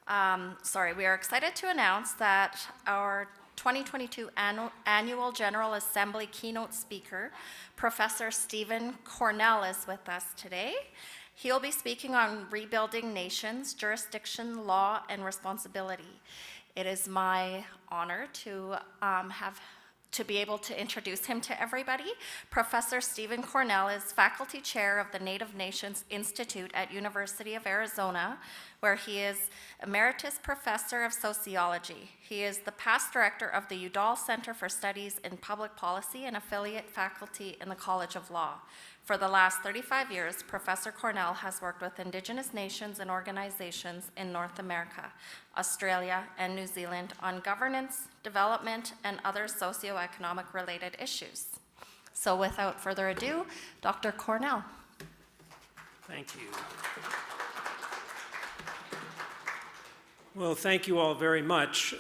We are excited to announce that our 2022 Annual General Assembly keynote speaker, Professor Stephen Cornell, is with us today. He'll be speaking on rebuilding nations, jurisdiction, law, and responsibility. It is my honor to be able to introduce him to everybody. Professor Stephen Cornell is faculty chair of the Native Nations Institute at University of Arizona, where he is emeritus professor of sociology. He is the past director of the Udall Center for Studies in Public Policy and affiliate faculty in the College of Law. For the last 35 years, Professor Cornell has worked with Indigenous nations and organizations in North America, Australia, and New Zealand on governance, development, and other socioeconomic related issues. So without further ado, Dr. Cornell. Thank you. Well, thank you all very much.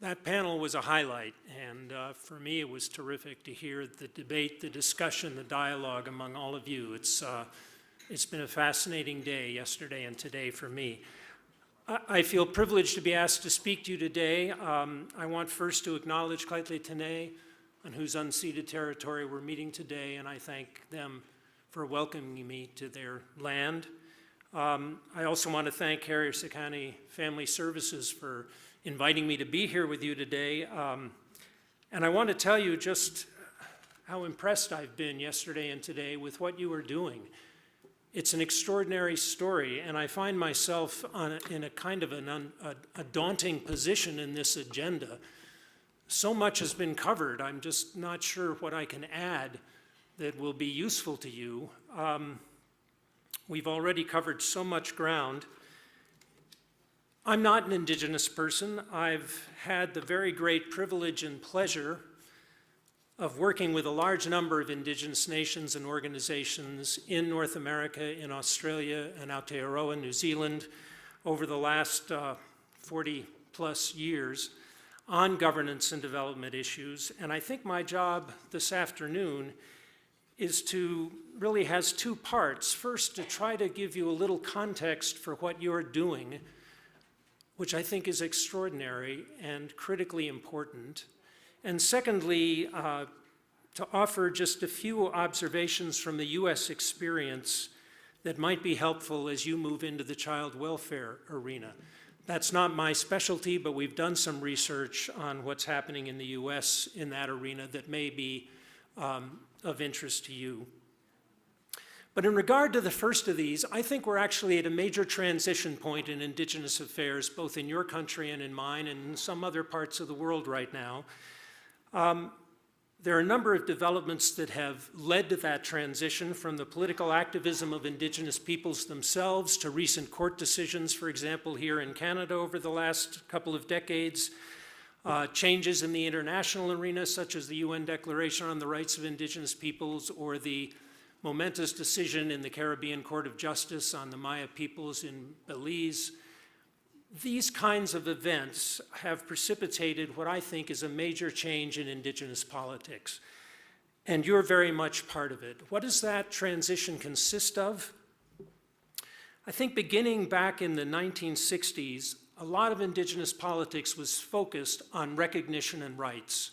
That panel was a highlight, and for me it was terrific to hear the debate, the discussion, the dialogue among all of you. It's been a fascinating day yesterday and today for me. I feel privileged to be asked to speak to you today. I want first to acknowledge Kaitley Tene, on whose unceded territory we're meeting today, and I thank them for welcoming me to their land. I also want to thank Harris County Family Services for inviting me to be here with you today. And I want to tell you just how impressed I've been yesterday and today with what you are doing. It's an extraordinary story, and I find myself in a kind of a daunting position in this agenda. So much has been covered, I'm just not sure what I can add that will be useful to you. We've already covered so much ground. I'm not an Indigenous person. I've had the very great privilege and pleasure of working with a large number of Indigenous nations and organizations in North America, in Australia, and Aotearoa, New Zealand, over the last 40 plus years on governance and development issues. And I think my job this afternoon really has two parts. First, to try to give you a little context for what you're doing, which I think is extraordinary and critically important. And secondly, to offer just a few observations from the US experience that might be helpful as you move into the child welfare arena. That's not my specialty, but we've done some research on what's happening in the US in that arena that may be of interest to you. But in regard to the first of these, I think we're actually at a major transition point in Indigenous affairs, both in your country and in mine and in some other parts of the world right now. There are a number of developments that have led to that transition, from the political activism of Indigenous peoples themselves to recent court decisions, for example, here in Canada over the last couple of decades, changes in the international arena, such as the UN Declaration on the Rights of Indigenous Peoples, or the momentous decision in the Caribbean Court of Justice on the Maya peoples in Belize. These kinds of events have precipitated what I think is a major change in Indigenous politics, and you're very much part of it. What does that transition consist of? I think beginning back in the 1960s, a lot of Indigenous politics was focused on recognition and rights.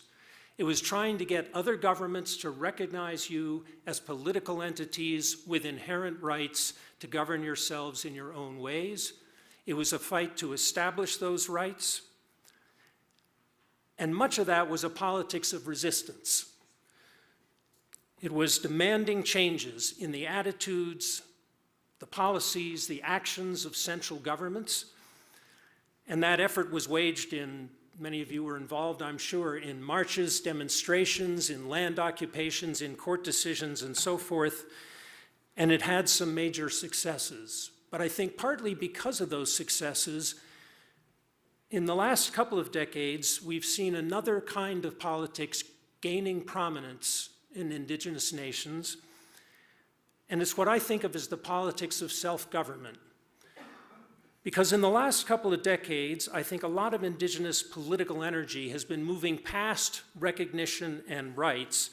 It was trying to get other governments to recognize you as political entities with inherent rights to govern yourselves in your own ways. It was a fight to establish those rights. And much of that was a politics of resistance. It was demanding changes in the attitudes, the policies, the actions of central governments. And that effort was waged in, many of you were involved, I'm sure, in marches, demonstrations, in land occupations, in court decisions, and so forth. And it had some major successes. But I think partly because of those successes, in the last couple of decades, we've seen another kind of politics gaining prominence in Indigenous nations. And it's what I think of as the politics of self-government. Because in the last couple of decades, I think a lot of Indigenous political energy has been moving past recognition and rights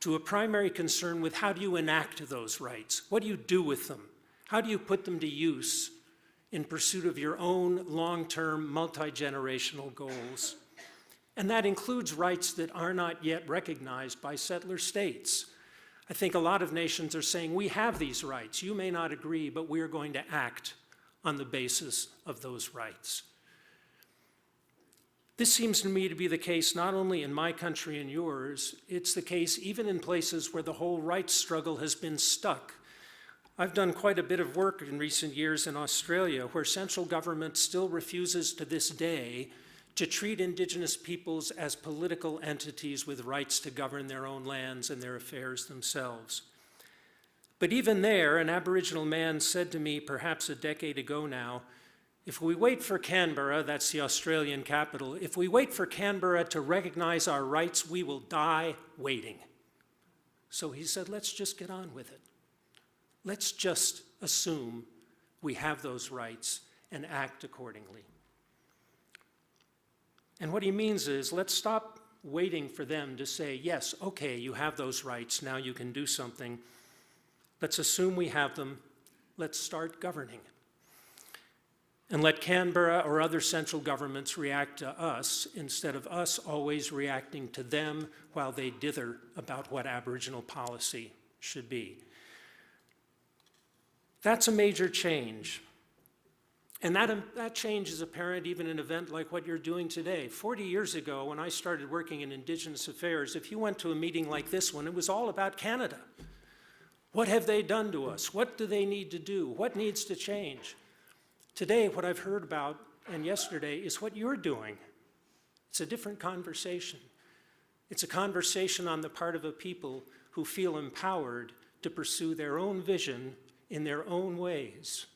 to a primary concern with how do you enact those rights? What do you do with them? How do you put them to use in pursuit of your own long-term, multi-generational goals. And that includes rights that are not yet recognized by settler states. I think a lot of nations are saying, we have these rights. You may not agree, but we're going to act on the basis of those rights. This seems to me to be the case not only in my country and yours, it's the case even in places where the whole rights struggle has been stuck. I've done quite a bit of work in recent years in Australia, where central government still refuses to this day to treat Indigenous peoples as political entities with rights to govern their own lands and their affairs themselves. But even there, an Aboriginal man said to me perhaps a decade ago now, if we wait for Canberra, that's the Australian capital, if we wait for Canberra to recognize our rights, we will die waiting. So he said, let's just get on with it. Let's just assume we have those rights and act accordingly. And what he means is, let's stop waiting for them to say, yes, okay, you have those rights, now you can do something. Let's assume we have them. Let's start governing. And let Canberra or other central governments react to us instead of us always reacting to them while they dither about what Aboriginal policy should be. That's a major change. And that change is apparent even in an event like what you're doing today. 40 years ago, when I started working in Indigenous affairs, if you went to a meeting like this one, it was all about Canada. What have they done to us? What do they need to do? What needs to change? Today, what I've heard about, and yesterday, is what you're doing. It's a different conversation. It's a conversation on the part of a people who feel empowered to pursue their own vision in their own ways.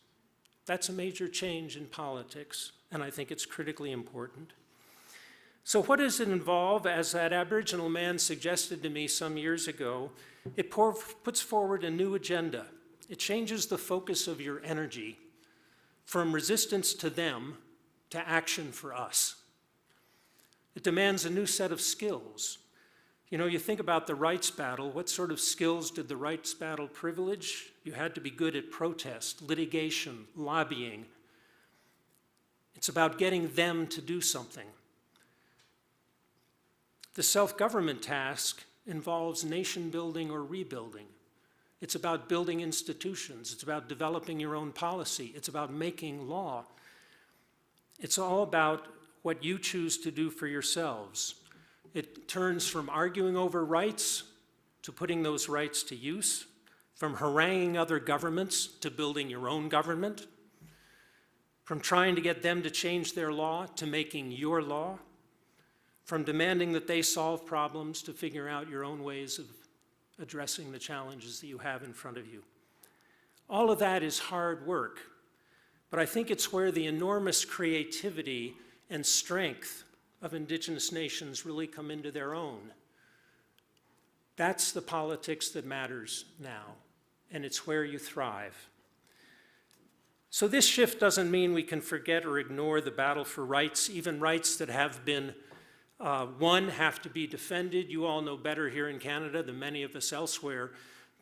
That's a major change in politics, and I think it's critically important. So what does it involve? As that Aboriginal man suggested to me some years ago, it puts forward a new agenda. It changes the focus of your energy from resistance to them to action for us. It demands a new set of skills. You know, you think about the rights battle. What sort of skills did the rights battle privilege? You had to be good at protest, litigation, lobbying. It's about getting them to do something. The self-government task involves nation building or rebuilding. It's about building institutions. It's about developing your own policy. It's about making law. It's all about what you choose to do for yourselves. It turns from arguing over rights to putting those rights to use, from haranguing other governments to building your own government, from trying to get them to change their law to making your law, from demanding that they solve problems to figure out your own ways of addressing the challenges that you have in front of you. All of that is hard work, but I think it's where the enormous creativity and strength of Indigenous nations really come into their own. That's the politics that matters now, and it's where you thrive. So this shift doesn't mean we can forget or ignore the battle for rights, even rights that have been won have to be defended. You all know better here in Canada than many of us elsewhere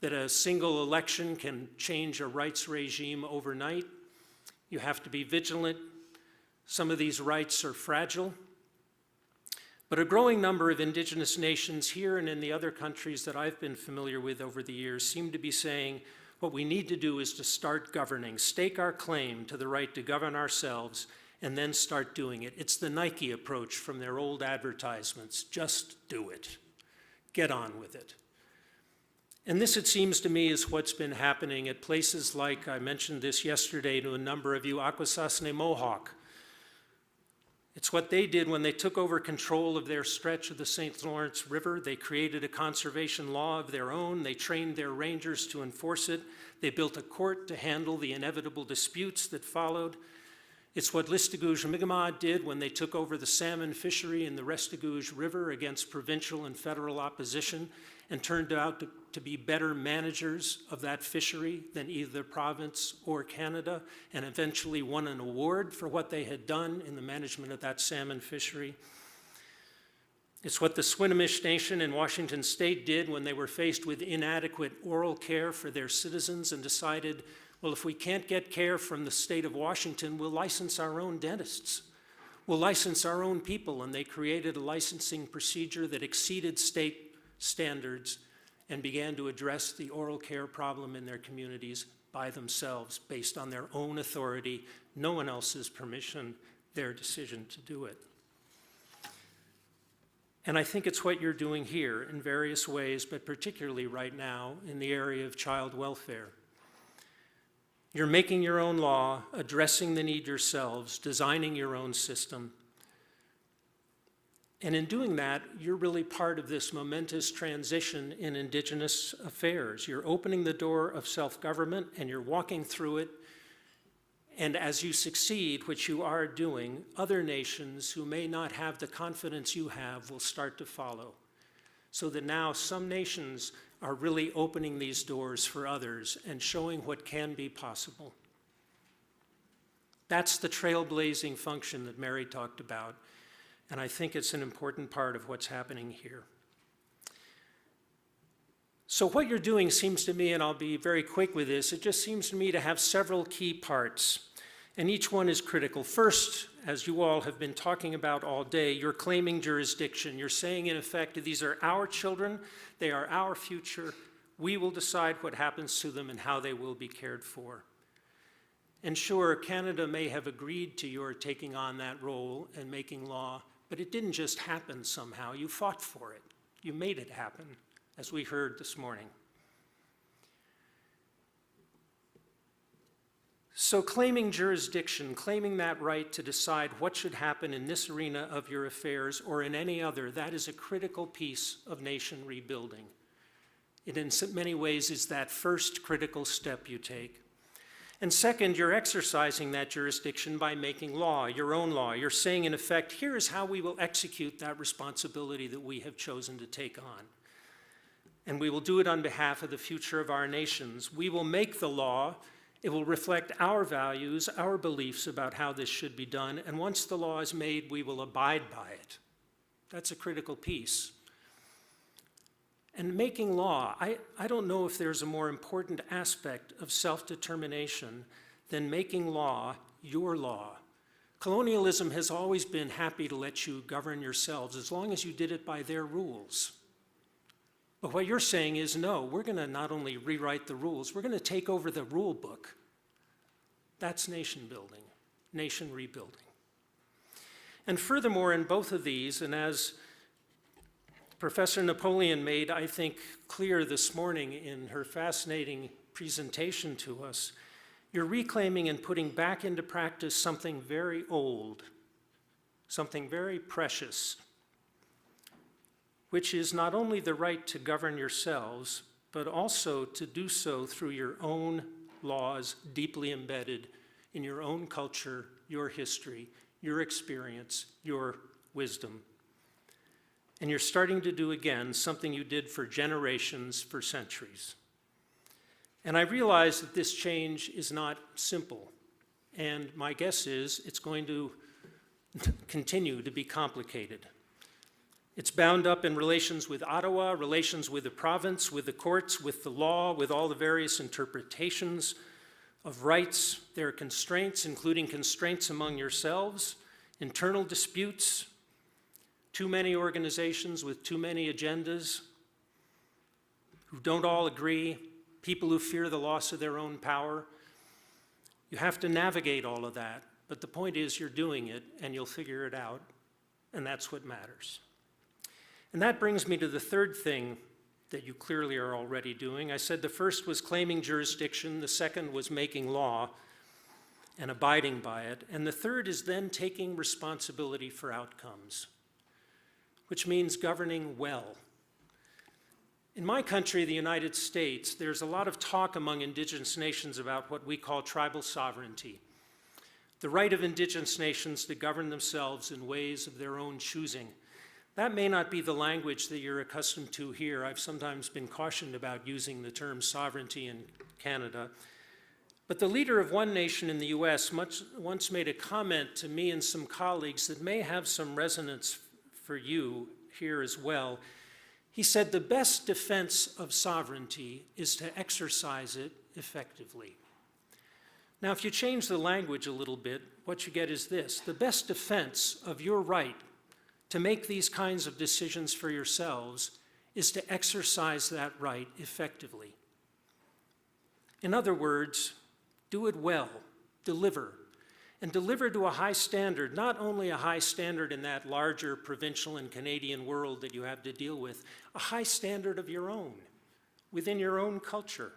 that a single election can change a rights regime overnight. You have to be vigilant. Some of these rights are fragile. But a growing number of Indigenous nations here and in the other countries that I've been familiar with over the years seem to be saying what we need to do is to start governing, stake our claim to the right to govern ourselves, and then start doing it. It's the Nike approach from their old advertisements. Just do it. Get on with it. And this, it seems to me, is what's been happening at places like, I mentioned this yesterday to a number of you, Akwesasne Mohawk. It's what they did when they took over control of their stretch of the St. Lawrence River. They created a conservation law of their own. They trained their rangers to enforce it. They built a court to handle the inevitable disputes that followed. It's what Listigouge Mi'kmaq did when they took over the salmon fishery in the Restigouge River against provincial and federal opposition and turned out to be better managers of that fishery than either the province or Canada, and eventually won an award for what they had done in the management of that salmon fishery. It's what the Swinomish Nation in Washington State did when they were faced with inadequate oral care for their citizens and decided Well, if we can't get care from the state of Washington, we'll license our own dentists. We'll license our own people, and they created a licensing procedure that exceeded state standards and began to address the oral care problem in their communities by themselves, based on their own authority, no one else's permission, their decision to do it. And I think it's what you're doing here in various ways, but particularly right now in the area of child welfare. You're making your own law, addressing the need yourselves, designing your own system. And in doing that, you're really part of this momentous transition in Indigenous affairs. You're opening the door of self-government and you're walking through it. And as you succeed, which you are doing, other nations who may not have the confidence you have will start to follow. So that now some nations are really opening these doors for others and showing what can be possible. That's the trailblazing function that Mary talked about, and I think it's an important part of what's happening here. So what you're doing seems to me, and I'll be very quick with this, it just seems to me to have several key parts, and each one is critical. First, as you all have been talking about all day, you're claiming jurisdiction. You're saying, in effect, these are our children, they are our future, we will decide what happens to them and how they will be cared for. And sure, Canada may have agreed to your taking on that role and making law, but it didn't just happen somehow. You fought for it. You made it happen, as we heard this morning. So claiming jurisdiction, claiming that right to decide what should happen in this arena of your affairs or in any other, that is a critical piece of nation rebuilding. It in many ways is that first critical step you take. And second, you're exercising that jurisdiction by making law, your own law. You're saying, in effect, here is how we will execute that responsibility that we have chosen to take on. And we will do it on behalf of the future of our nations. We will make the law. It will reflect our values, our beliefs about how this should be done. And once the law is made, we will abide by it. That's a critical piece. And making law, I don't know if there's a more important aspect of self-determination than making law your law. Colonialism has always been happy to let you govern yourselves as long as you did it by their rules. But what you're saying is, no, we're going to not only rewrite the rules, we're going to take over the rule book. That's nation building, nation rebuilding. And furthermore, in both of these, and as Professor Napoleon made, I think, clear this morning in her fascinating presentation to us, you're reclaiming and putting back into practice something very old, something very precious, which is not only the right to govern yourselves, but also to do so through your own laws deeply embedded in your own culture, your history, your experience, your wisdom. And you're starting to do again something you did for generations, for centuries. And I realize that this change is not simple. And my guess is it's going to continue to be complicated. It's bound up in relations with Ottawa, relations with the province, with the courts, with the law, with all the various interpretations of rights. There are constraints, including constraints among yourselves, internal disputes, too many organizations with too many agendas who don't all agree, people who fear the loss of their own power. You have to navigate all of that, but the point is you're doing it and you'll figure it out, and that's what matters. And that brings me to the third thing that you clearly are already doing. I said the first was claiming jurisdiction, the second was making law and abiding by it, and the third is then taking responsibility for outcomes, which means governing well. In my country, the United States, there's a lot of talk among indigenous nations about what we call tribal sovereignty, the right of indigenous nations to govern themselves in ways of their own choosing. That may not be the language that you're accustomed to here. I've sometimes been cautioned about using the term sovereignty in Canada. But the leader of one nation in the US once made a comment to me and some colleagues that may have some resonance for you here as well. He said, the best defense of sovereignty is to exercise it effectively. Now, if you change the language a little bit, what you get is this: the best defense of your right to make these kinds of decisions for yourselves is to exercise that right effectively. In other words, do it well, deliver, and deliver to a high standard, not only a high standard in that larger provincial and Canadian world that you have to deal with, a high standard of your own, within your own culture.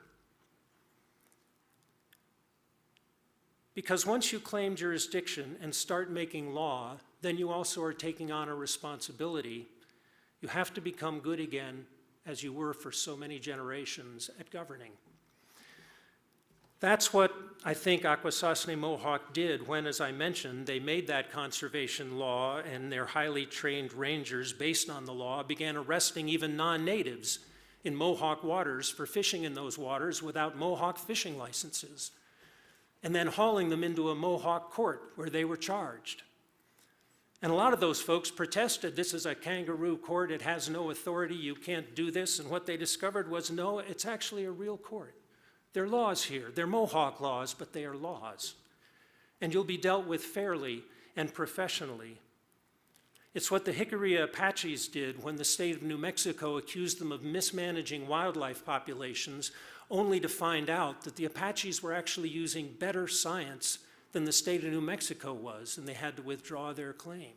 Because once you claim jurisdiction and start making law, then you also are taking on a responsibility. You have to become good again, as you were for so many generations, at governing. That's what I think Akwesasne Mohawk did when, as I mentioned, they made that conservation law, and their highly trained rangers, based on the law, began arresting even non-natives in Mohawk waters for fishing in those waters without Mohawk fishing licenses, and then hauling them into a Mohawk court where they were charged. And a lot of those folks protested, this is a kangaroo court, it has no authority, you can't do this. And what they discovered was, no, it's actually a real court. There are laws here. They're Mohawk laws, but they are laws. And you'll be dealt with fairly and professionally. It's what the Jicarilla Apaches did when the state of New Mexico accused them of mismanaging wildlife populations, only to find out that the Apaches were actually using better science than the state of New Mexico was, and they had to withdraw their claim.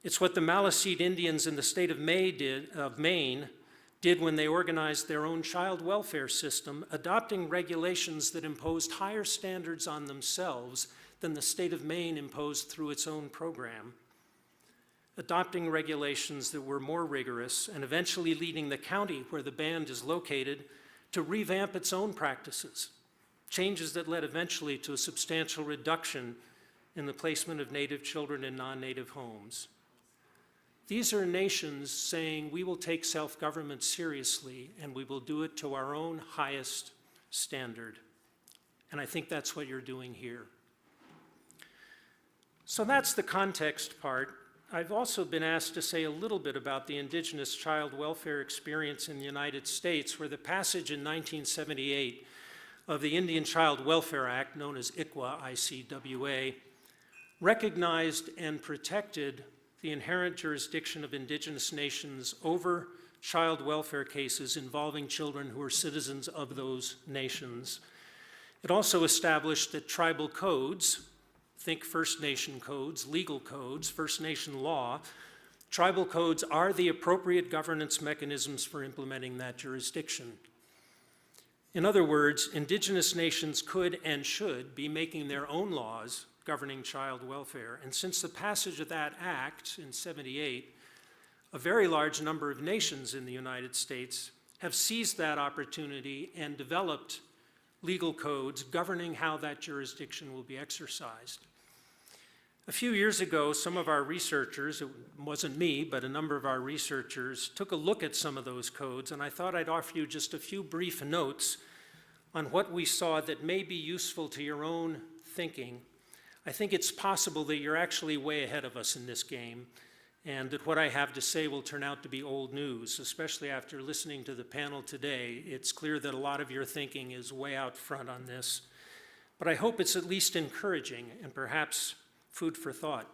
It's what the Maliseet Indians in the state of Maine did when they organized their own child welfare system, adopting regulations that imposed higher standards on themselves than the state of Maine imposed through its own program, adopting regulations that were more rigorous and eventually leading the county where the band is located to revamp its own practices, changes that led eventually to a substantial reduction in the placement of Native children in non-Native homes. These are nations saying we will take self-government seriously and we will do it to our own highest standard. And I think that's what you're doing here. So that's the context part. I've also been asked to say a little bit about the indigenous child welfare experience in the United States, where the passage in 1978 of the Indian Child Welfare Act, known as ICWA, I-C-W-A, recognized and protected the inherent jurisdiction of indigenous nations over child welfare cases involving children who are citizens of those nations. It also established that tribal codes, think First Nation codes, legal codes, First Nation law, tribal codes are the appropriate governance mechanisms for implementing that jurisdiction. In other words, indigenous nations could and should be making their own laws governing child welfare. And since the passage of that act in '78, a very large number of nations in the United States have seized that opportunity and developed legal codes governing how that jurisdiction will be exercised. A few years ago, some of our researchers, it wasn't me, but a number of our researchers, took a look at some of those codes, and I thought I'd offer you just a few brief notes on what we saw that may be useful to your own thinking. I think it's possible that you're actually way ahead of us in this game, and that what I have to say will turn out to be old news, especially after listening to the panel today. It's clear that a lot of your thinking is way out front on this, but I hope it's at least encouraging and perhaps food for thought.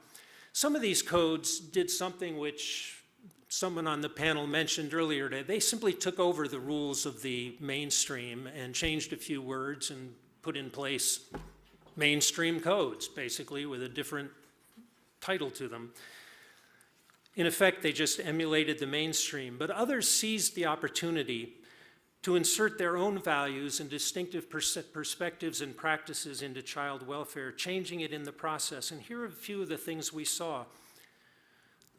Some of these codes did something which someone on the panel mentioned earlier today. They simply took over the rules of the mainstream and changed a few words and put in place mainstream codes, basically, with a different title to them. In effect, they just emulated the mainstream, but others seized the opportunity to insert their own values and distinctive perspectives and practices into child welfare, changing it in the process. And here are a few of the things we saw.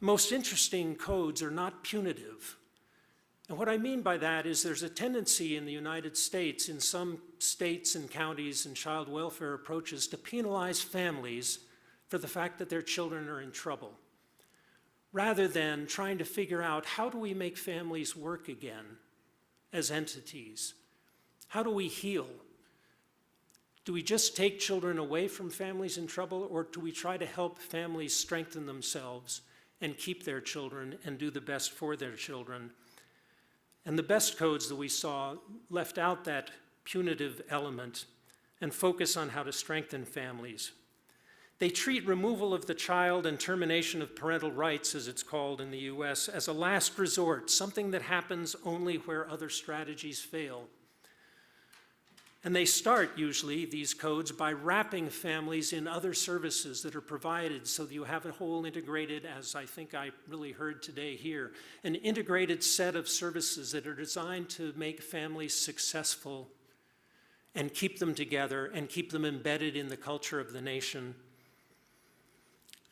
Most interesting codes are not punitive. And what I mean by that is there's a tendency in the United States, in some states and counties and child welfare approaches, to penalize families for the fact that their children are in trouble, rather than trying to figure out how do we make families work again as entities? How do we heal? Do we just take children away from families in trouble, or do we try to help families strengthen themselves and keep their children and do the best for their children? And the best codes that we saw left out that punitive element and focus on how to strengthen families. They treat removal of the child and termination of parental rights, as it's called in the US, as a last resort, something that happens only where other strategies fail. And they start, usually, these codes by wrapping families in other services that are provided so that you have a whole integrated, as I think I really heard today here, an integrated set of services that are designed to make families successful and keep them together and keep them embedded in the culture of the nation.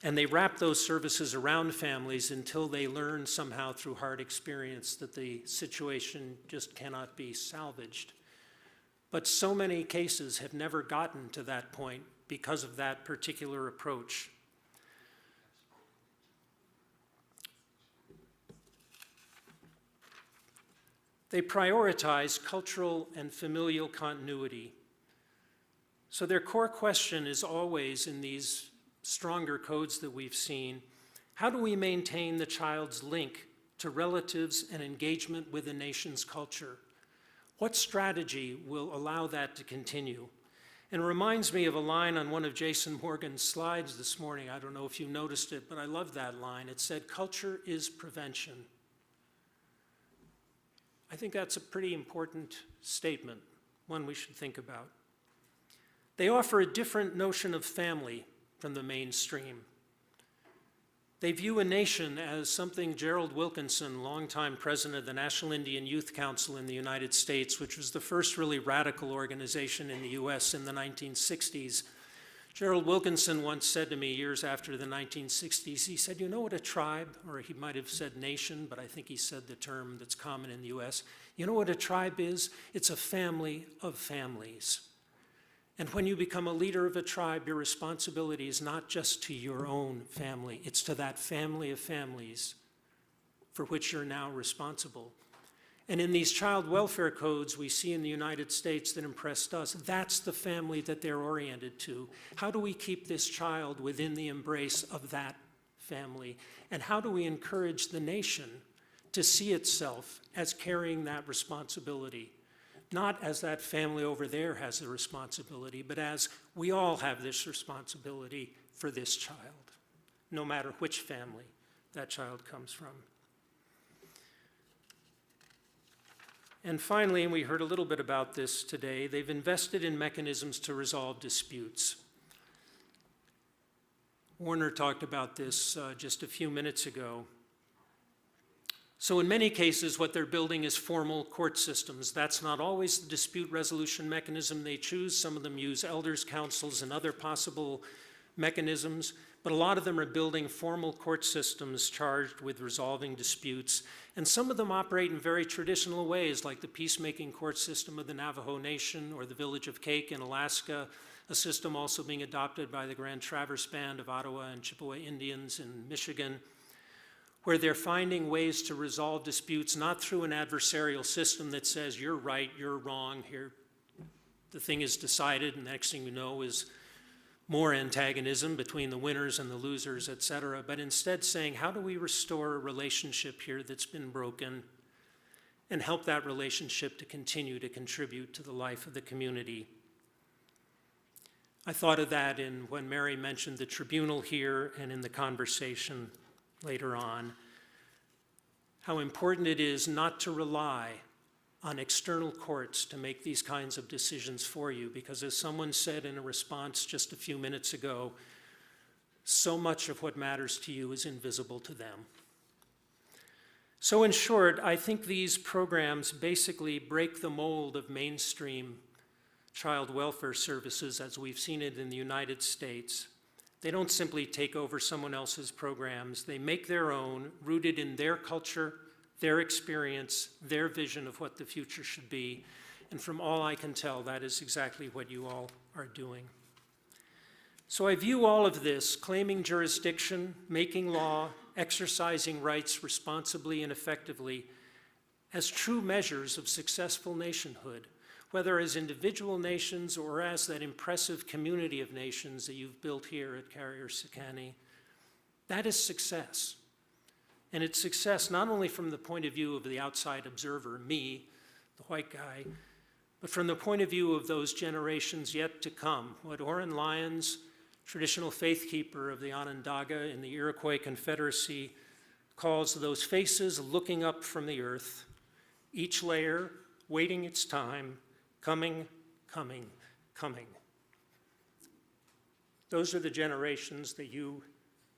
And they wrap those services around families until they learn somehow through hard experience that the situation just cannot be salvaged. But so many cases have never gotten to that point because of that particular approach. They prioritize cultural and familial continuity. So their core question is always, in these stronger codes that we've seen, how do we maintain the child's link to relatives and engagement with the nation's culture? What strategy will allow that to continue? And it reminds me of a line on one of Jason Morgan's slides this morning. I don't know if you noticed it, but I love that line. It said, "Culture is prevention." I think that's a pretty important statement, one we should think about. They offer a different notion of family from the mainstream. They view a nation as something Gerald Wilkinson, longtime president of the National Indian Youth Council in the United States, which was the first really radical organization in the US in the 1960s. Gerald Wilkinson once said to me years after the 1960s, he said, "You know what a tribe," or he might have said nation, but I think he said the term that's common in the US. "You know what a tribe is? It's a family of families. And when you become a leader of a tribe, your responsibility is not just to your own family, it's to that family of families for which you're now responsible." And in these child welfare codes we see in the United States that impressed us, that's the family that they're oriented to. How do we keep this child within the embrace of that family? And how do we encourage the nation to see itself as carrying that responsibility? Not as that family over there has the responsibility, but as we all have this responsibility for this child, no matter which family that child comes from. And finally, and we heard a little bit about this today, they've invested in mechanisms to resolve disputes. Warner talked about this just a few minutes ago. So in many cases, what they're building is formal court systems. That's not always the dispute resolution mechanism they choose. Some of them use elders' councils and other possible mechanisms, but a lot of them are building formal court systems charged with resolving disputes. And some of them operate in very traditional ways, like the peacemaking court system of the Navajo Nation or the Village of Cake in Alaska, a system also being adopted by the Grand Traverse Band of Ottawa and Chippewa Indians in Michigan, where they're finding ways to resolve disputes not through an adversarial system that says you're right, you're wrong, here the thing is decided, and the next thing you know is more antagonism between the winners and the losers, et cetera, but instead saying, how do we restore a relationship here that's been broken and help that relationship to continue to contribute to the life of the community? I thought of that when Mary mentioned the tribunal here and in the conversation later on, how important it is not to rely on external courts to make these kinds of decisions for you, because as someone said in a response just a few minutes ago, so much of what matters to you is invisible to them. So in short, I think these programs basically break the mold of mainstream child welfare services as we've seen it in the United States. They don't simply take over someone else's programs. They make their own, rooted in their culture, their experience, their vision of what the future should be. And from all I can tell, that is exactly what you all are doing. So I view all of this, claiming jurisdiction, making law, exercising rights responsibly and effectively, as true measures of successful nationhood, whether as individual nations or as that impressive community of nations that you've built here at Carrier-Sicani. That is success. And it's success not only from the point of view of the outside observer, me, the white guy, But from the point of view of those generations yet to come, what Oren Lyons, traditional faith keeper of the Onondaga in the Iroquois Confederacy, calls those faces looking up from the earth, each layer waiting its time, coming, coming, coming. Those are the generations that you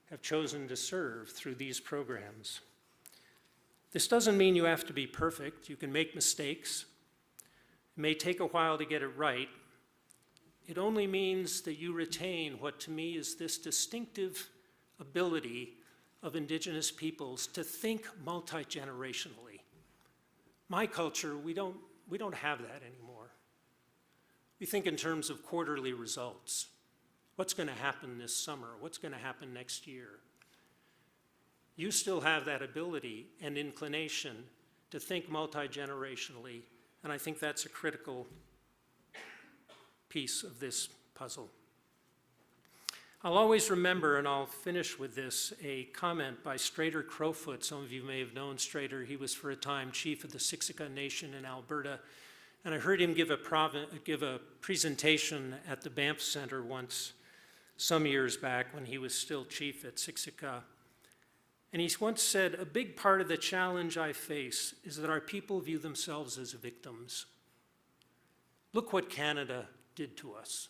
have chosen to serve through these programs. This doesn't mean you have to be perfect. You can make mistakes. It may take a while to get it right. It only means that you retain what to me is this distinctive ability of Indigenous peoples to think multi-generationally. My culture, we don't have that anymore. We think in terms of quarterly results. What's going to happen this summer? What's going to happen next year? You still have that ability and inclination to think multi-generationally, and I think that's a critical piece of this puzzle. I'll always remember, and I'll finish with this, a comment by Strader Crowfoot. Some of you may have known Strader. He was for a time chief of the Siksika Nation in Alberta, and I heard him give a presentation at the Banff Center once, some years back when he was still chief at Siksika. And he once said, "A big part of the challenge I face is that our people view themselves as victims. Look what Canada did to us.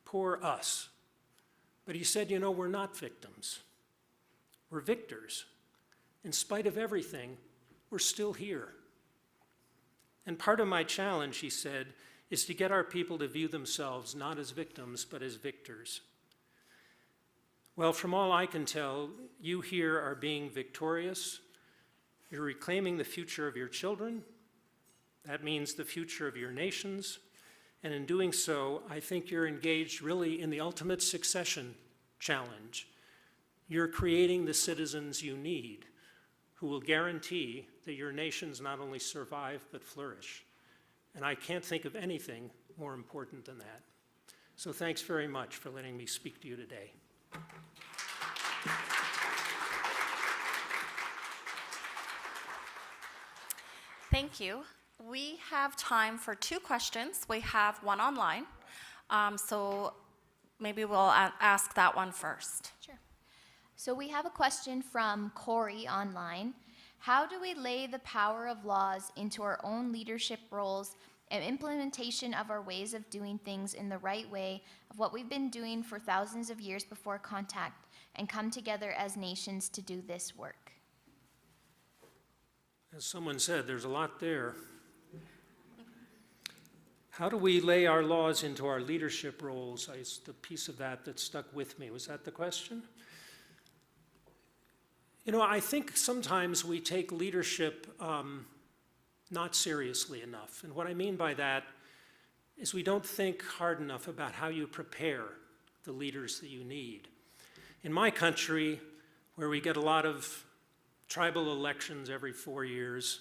Poor us." But he said, you know, we're not victims. We're victors. In spite of everything, we're still here. And part of my challenge, he said, is to get our people to view themselves not as victims, but as victors. Well, from all I can tell, you here are being victorious. You're reclaiming the future of your children. That means the future of your nations. And in doing so, I think you're engaged really in the ultimate succession challenge. You're creating the citizens you need who will guarantee that your nations not only survive but flourish. And I can't think of anything more important than that. So thanks very much for letting me speak to you today. Thank you. We have time for 2 questions. We have one online, so maybe we'll ask that one first. Sure. So we have a question from Corey online. How do we lay the power of laws into our own leadership roles and implementation of our ways of doing things in the right way of what we've been doing for thousands of years before contact and come together as nations to do this work? As someone said, there's a lot there. How do we lay our laws into our leadership roles? It's the piece of that that stuck with me. Was that the question? You know, I think sometimes we take leadership not seriously enough. And what I mean by that is we don't think hard enough about how you prepare the leaders that you need. In my country, where we get a lot of tribal elections every 4 years,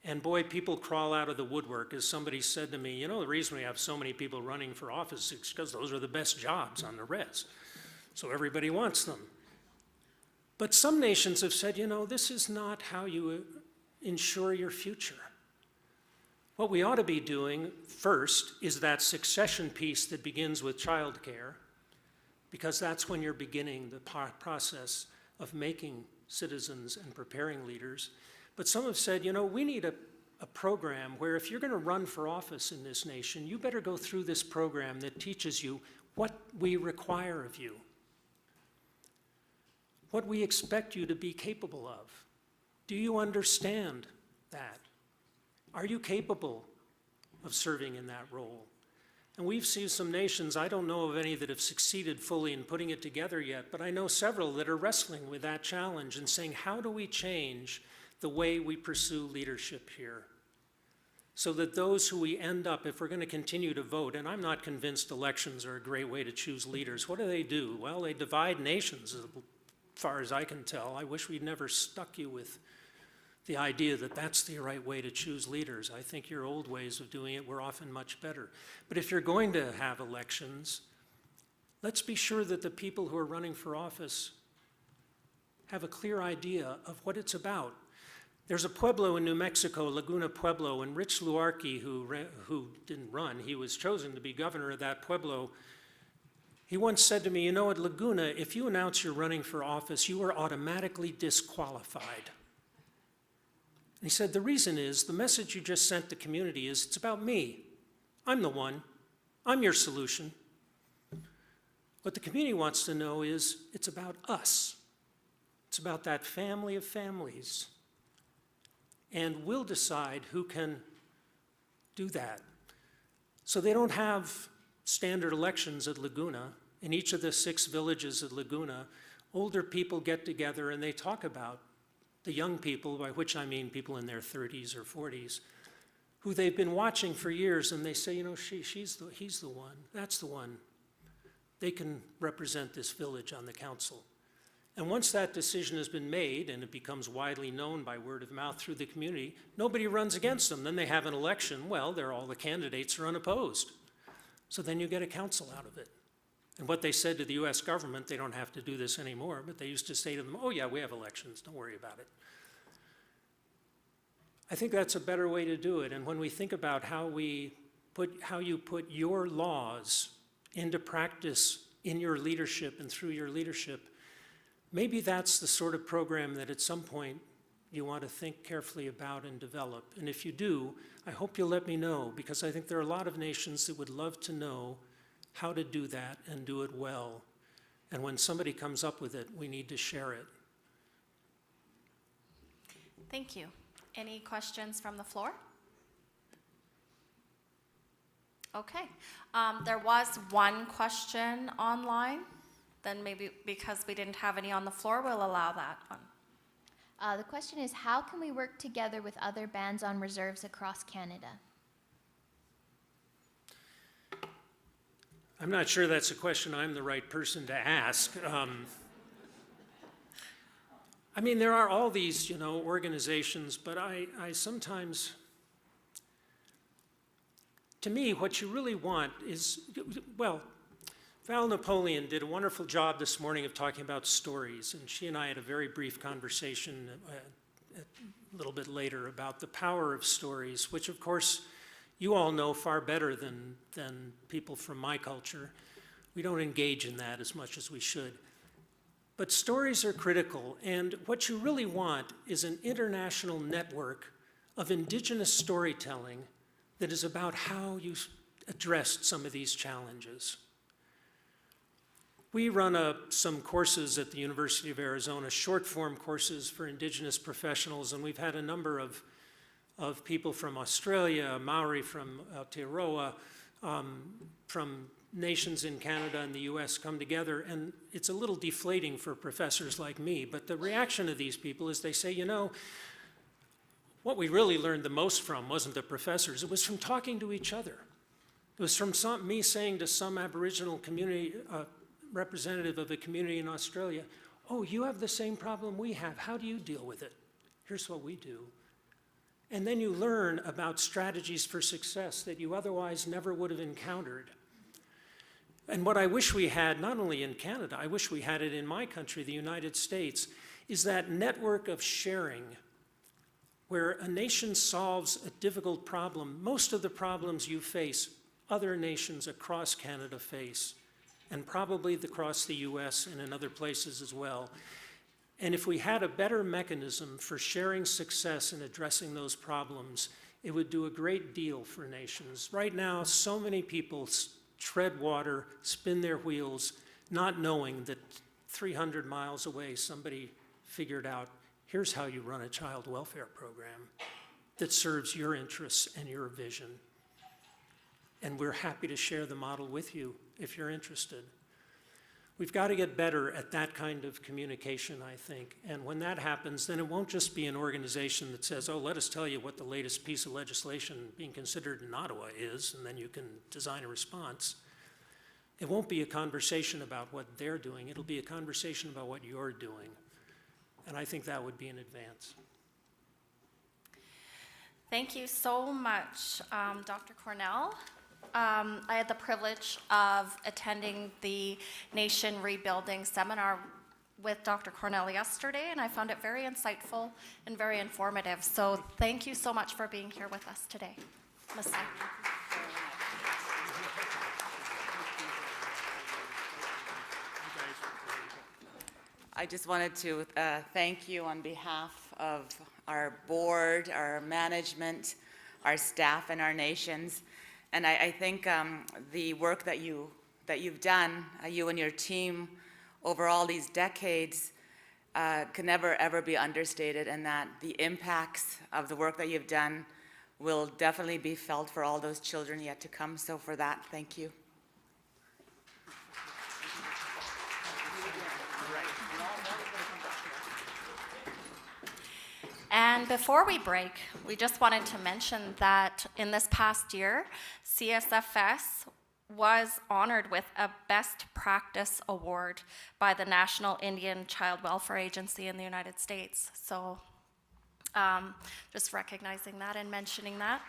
and boy, people crawl out of the woodwork. As somebody said to me, you know, the reason we have so many people running for office is because those are the best jobs on the res. So everybody wants them. But some nations have said, you know, this is not how you ensure your future. What we ought to be doing first is that succession piece that begins with childcare, because that's when you're beginning the process of making citizens and preparing leaders. But some have said, you know, we need a program where if you're going to run for office in this nation, you better go through this program that teaches you what we require of you, what we expect you to be capable of. Do you understand that? Are you capable of serving in that role? And we've seen some nations, I don't know of any that have succeeded fully in putting it together yet, but I know several that are wrestling with that challenge and saying, how do we change the way we pursue leadership here? So that those who we end up, if we're going to continue to vote, and I'm not convinced elections are a great way to choose leaders. What do? Well, they divide nations, as far as I can tell. I wish we'd never stuck you with the idea that that's the right way to choose leaders. I think your old ways of doing it were often much better. But if you're going to have elections, let's be sure that the people who are running for office have a clear idea of what it's about. There's a pueblo in New Mexico, Laguna Pueblo, and Rich Luarqui, who didn't run, he was chosen to be governor of that pueblo. He once said to me, you know, at Laguna, if you announce you're running for office, you are automatically disqualified. And he said, the reason is, the message you just sent the community is, it's about me. I'm the one. I'm your solution. What the community wants to know is, it's about us. It's about that family of families. And we'll decide who can do that. So they don't have standard elections at Laguna. In each of the 6 villages at Laguna, older people get together and they talk about the young people, by which I mean people in their 30s or 40s, who they've been watching for years, and they say, you know, he's the one, that's the one. They can represent this village on the council. And once that decision has been made and it becomes widely known by word of mouth through the community, nobody runs against them. Then they have an election. Well, all the candidates are unopposed. So then you get a council out of it. And what they said to the US government, they don't have to do this anymore, but they used to say to them, oh yeah, we have elections, don't worry about it. I think that's a better way to do it. And when we think about how you put your laws into practice in your leadership and through your leadership, maybe that's the sort of program that at some point you want to think carefully about and develop. And if you do, I hope you'll let me know, because I think there are a lot of nations that would love to know how to do that and do it well. And when somebody comes up with it, we need to share it. Thank you. Any questions from the floor? Okay. There was one question online. Then maybe because we didn't have any on the floor, we'll allow that one. The question is, how can we work together with other bands on reserves across Canada? I'm not sure that's a question I'm the right person to ask. I mean, there are all these, organizations, but I sometimes, to me, what you really want is, well, Val Napoleon did a wonderful job this morning of talking about stories, and she and I had a very brief conversation a little bit later about the power of stories, which of course you all know far better than people from my culture. We don't engage in that as much as we should. But stories are critical, and what you really want is an international network of indigenous storytelling that is about how you addressed some of these challenges. We run some courses at the University of Arizona, short-form courses for indigenous professionals, and we've had a number of people from Australia, Maori from Aotearoa, from nations in Canada and the US come together, and it's a little deflating for professors like me, but the reaction of these people is they say, what we really learned the most from wasn't the professors, it was from talking to each other. It was from me saying to some Aboriginal community, representative of a community in Australia, oh, you have the same problem we have. How do you deal with it? Here's what we do. And then you learn about strategies for success that you otherwise never would have encountered. And what I wish we had, not only in Canada, I wish we had it in my country, the United States, is that network of sharing where a nation solves a difficult problem. Most of the problems you face, other nations across Canada face, and probably across the US and in other places as well. And if we had a better mechanism for sharing success and addressing those problems, it would do a great deal for nations. Right now, so many people tread water, spin their wheels, not knowing that 300 miles away somebody figured out, here's how you run a child welfare program that serves your interests and your vision. And we're happy to share the model with you if you're interested. We've got to get better at that kind of communication, I think. And when that happens, then it won't just be an organization that says, oh, let us tell you what the latest piece of legislation being considered in Ottawa is, and then you can design a response. It won't be a conversation about what they're doing. It'll be a conversation about what you're doing. And I think that would be an advance. Thank you so much, Dr. Cornell. I had the privilege of attending the Nation Rebuilding Seminar with Dr. Cornell yesterday, and I found it very insightful and very informative. So thank you so much for being here with us today. Masai. I just wanted to thank you on behalf of our board, our management, our staff, and our nations. And I think the work that you've done, you and your team, over all these decades, can never ever be understated, and that the impacts of the work that you've done will definitely be felt for all those children yet to come. So for that, thank you. And before we break, we just wanted to mention that in this past year, CSFS was honored with a Best Practice Award by the National Indian Child Welfare Agency in the United States. So just recognizing that and mentioning that.